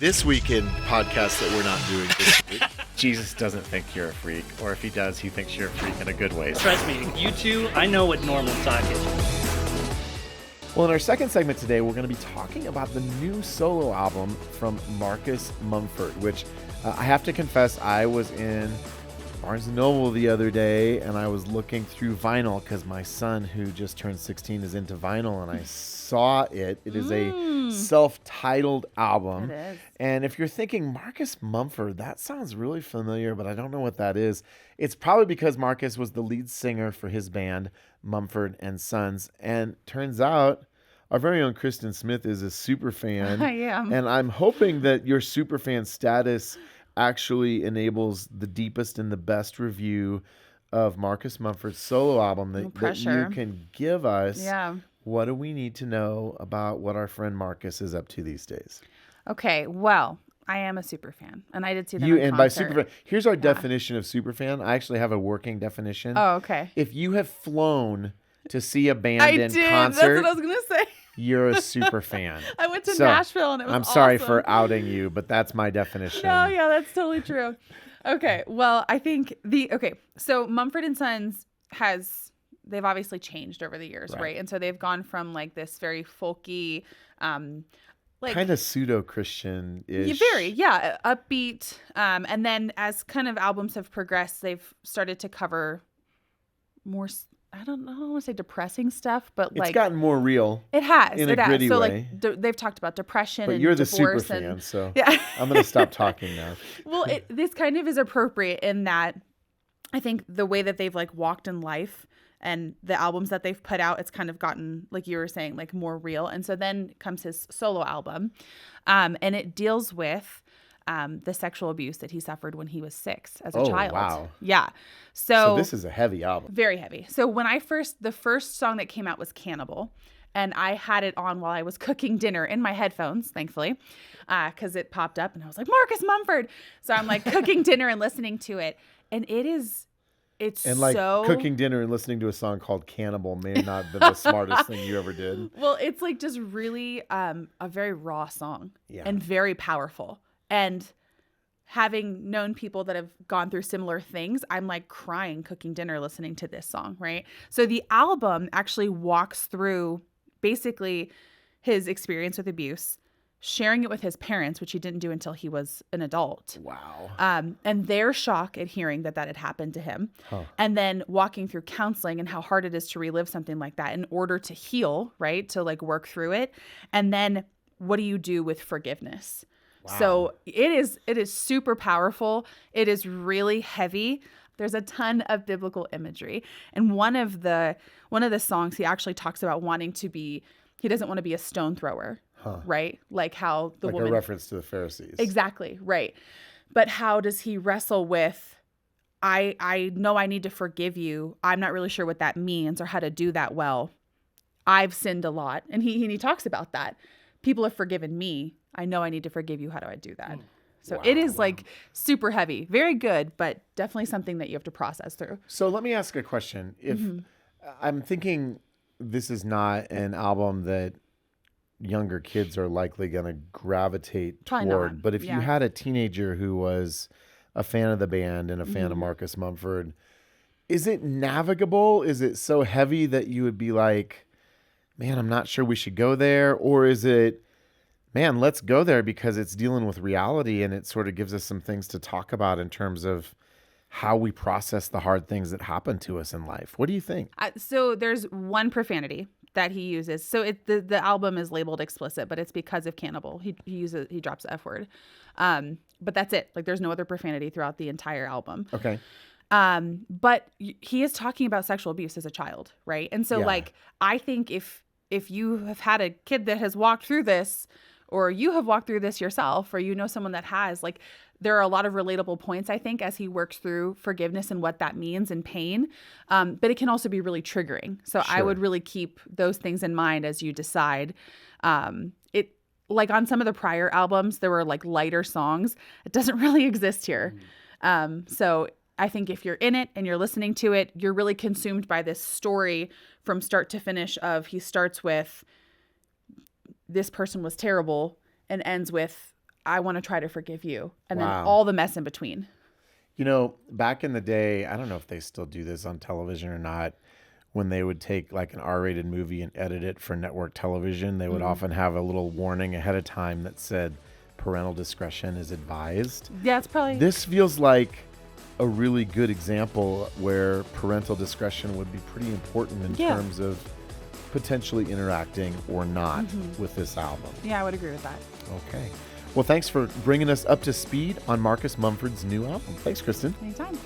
This weekend podcast that we're not doing this week. Jesus doesn't think you're a freak, or if he does, he thinks you're a freak in a good way. Trust me, you two, I know what normal talk is. Well, in our second segment today, we're going to be talking about the new solo album from Marcus Mumford, which I have to confess, I was in Barnes & Noble the other day, and I was looking through vinyl because my son, who just turned 16, is into vinyl, and I saw it. It is a self-titled album. It is. And if you're thinking, Marcus Mumford, that sounds really familiar, but I don't know what that is. It's probably because Marcus was the lead singer for his band, Mumford and Sons. And turns out our very own Kristen Smith is a super fan. I am. And I'm hoping that your super fan status actually enables the deepest and the best review of Marcus Mumford's solo album that you can give us. Yeah. What do we need to know about what our friend Marcus is up to these days? Okay, well, I am a super fan, and I did see them You in and by concert. super fan, here's our definition of super fan. I actually have a working definition. Oh, okay. If you have flown to see a band I in did. concert, That's what I was gonna say. you're a super fan. I went to So, Nashville, and it was I'm sorry awesome. for outing you, but that's my definition. No, yeah, that's totally true. Okay, well, I think so Mumford and Sons they've obviously changed over the years, right? And so they've gone from like this very folky, like kind of pseudo-Christian-ish. upbeat. And then as kind of albums have progressed, they've started to cover more, I don't want to say depressing stuff, but It's gotten more real. It has. in a gritty so way. like they've talked about depression But and you're the super divorce fan, so yeah. I'm going to stop talking now. Well, this kind of is appropriate in that I think the way that they've like walked in life and the albums that they've put out, it's kind of gotten, like you were saying, like more real. And so then comes his solo album, and it deals with the sexual abuse that he suffered when he was 6 as a child. Wow. Yeah. So this is a heavy album. Very heavy. So when the first song that came out was Cannibal, and I had it on while I was cooking dinner in my headphones, thankfully, because it popped up and I was like, Marcus Mumford. So I'm like cooking dinner and listening to it. And it's like so... cooking dinner and listening to a song called Cannibal may not have been the smartest thing you ever did. Well, it's like just really a very raw song and very powerful. And having known people that have gone through similar things, I'm like crying cooking dinner listening to this song, right? So the album actually walks through basically his experience with abuse, sharing it with his parents, which he didn't do until he was an adult. Wow. And their shock at hearing that had happened to him. Huh. And then walking through counseling and how hard it is to relive something like that in order to heal, right? To like work through it. And then what do you do with forgiveness? Wow. So it is super powerful. It is really heavy. There's a ton of biblical imagery. And one of the songs, he actually talks about he doesn't want to be a stone thrower. Huh. Right? Like how the woman... a reference to the Pharisees. Exactly. Right. But how does he wrestle with, I know I need to forgive you. I'm not really sure what that means or how to do that well. I've sinned a lot. And he talks about that. People have forgiven me. I know I need to forgive you. How do I do that? So it is like super heavy. Very good, but definitely something that you have to process through. So let me ask a question. If I'm thinking this is not an album that younger kids are likely going to gravitate Probably toward. not. But if you had a teenager who was a fan of the band and a fan of Marcus Mumford, is it navigable? Is it so heavy that you would be like, man, I'm not sure we should go there? Or is it, man, let's go there because it's dealing with reality and it sort of gives us some things to talk about in terms of how we process the hard things that happen to us in life? What do you think? So there's one profanity that he uses. So the album is labeled explicit, but it's because of Cannibal. He drops the F word. But that's it. Like there's no other profanity throughout the entire album. Okay. But he is talking about sexual abuse as a child, right? And so like I think if you have had a kid that has walked through this, or you have walked through this yourself, or you know someone that has, like there are a lot of relatable points, I think, as he works through forgiveness and what that means and pain. But it can also be really triggering. So I would really keep those things in mind as you decide. Like on some of the prior albums, there were like lighter songs. It doesn't really exist here. So I think if you're in it and you're listening to it, you're really consumed by this story from start to finish he starts with, this person was terrible, and ends with, I want to try to forgive you. And then Wow. all the mess in between. You know, back in the day, I don't know if they still do this on television or not. When they would take like an R-rated movie and edit it for network television, they would often have a little warning ahead of time that said parental discretion is advised. Yeah, it's probably. This feels like a really good example where parental discretion would be pretty important in terms of potentially interacting or not with this album. Yeah, I would agree with that. Okay. Well, thanks for bringing us up to speed on Marcus Mumford's new album. Thanks, Kristen. Anytime.